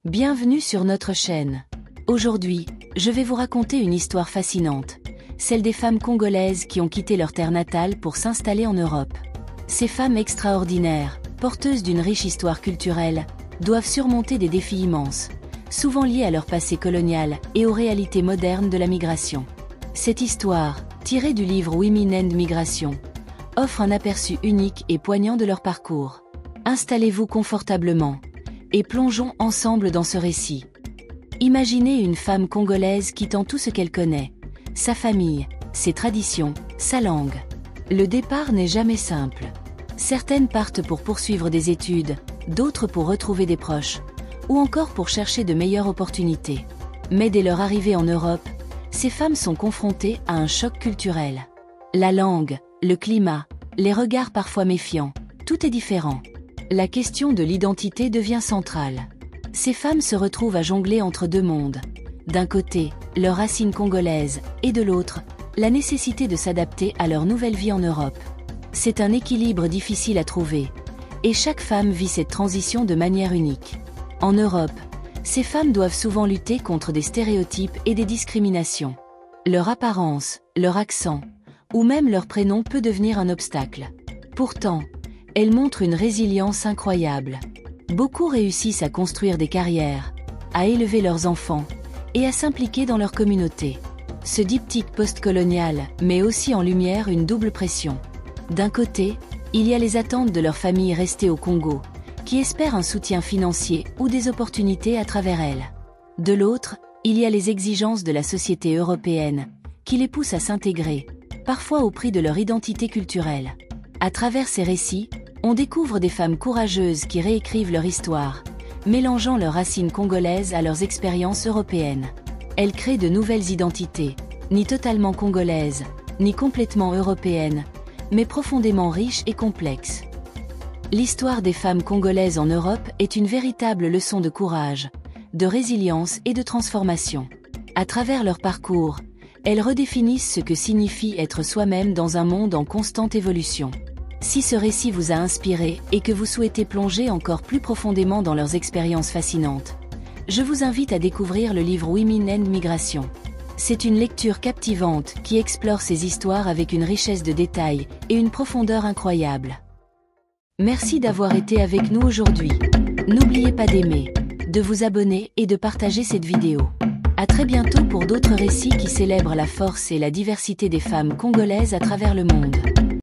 Bienvenue sur notre chaîne. Aujourd'hui, je vais vous raconter une histoire fascinante, celle des femmes congolaises qui ont quitté leur terre natale pour s'installer en Europe. Ces femmes extraordinaires, porteuses d'une riche histoire culturelle, doivent surmonter des défis immenses, souvent liés à leur passé colonial et aux réalités modernes de la migration. Cette histoire, tirée du livre Women and Migration, offre un aperçu unique et poignant de leur parcours. Installez-vous confortablement et plongeons ensemble dans ce récit. Imaginez une femme congolaise quittant tout ce qu'elle connaît, sa famille, ses traditions, sa langue. Le départ n'est jamais simple. Certaines partent pour poursuivre des études, d'autres pour retrouver des proches, ou encore pour chercher de meilleures opportunités. Mais dès leur arrivée en Europe, ces femmes sont confrontées à un choc culturel. La langue, le climat, les regards parfois méfiants, tout est différent. La question de l'identité devient centrale. Ces femmes se retrouvent à jongler entre deux mondes. D'un côté, leurs racines congolaises, et de l'autre, la nécessité de s'adapter à leur nouvelle vie en Europe. C'est un équilibre difficile à trouver, et chaque femme vit cette transition de manière unique. En Europe, ces femmes doivent souvent lutter contre des stéréotypes et des discriminations. Leur apparence, leur accent, ou même leur prénom peut devenir un obstacle. Pourtant, elles montrent une résilience incroyable. Beaucoup réussissent à construire des carrières, à élever leurs enfants, et à s'impliquer dans leur communauté. Ce diptyque post-colonial met aussi en lumière une double pression. D'un côté, il y a les attentes de leurs familles restées au Congo, qui espèrent un soutien financier ou des opportunités à travers elles. De l'autre, il y a les exigences de la société européenne, qui les poussent à s'intégrer, parfois au prix de leur identité culturelle. À travers ces récits, on découvre des femmes courageuses qui réécrivent leur histoire, mélangeant leurs racines congolaises à leurs expériences européennes. Elles créent de nouvelles identités, ni totalement congolaises, ni complètement européennes, mais profondément riches et complexes. L'histoire des femmes congolaises en Europe est une véritable leçon de courage, de résilience et de transformation. À travers leur parcours, elles redéfinissent ce que signifie être soi-même dans un monde en constante évolution. Si ce récit vous a inspiré et que vous souhaitez plonger encore plus profondément dans leurs expériences fascinantes, je vous invite à découvrir le livre Women and Migration. C'est une lecture captivante qui explore ces histoires avec une richesse de détails et une profondeur incroyable. Merci d'avoir été avec nous aujourd'hui. N'oubliez pas d'aimer, de vous abonner et de partager cette vidéo. À très bientôt pour d'autres récits qui célèbrent la force et la diversité des femmes congolaises à travers le monde.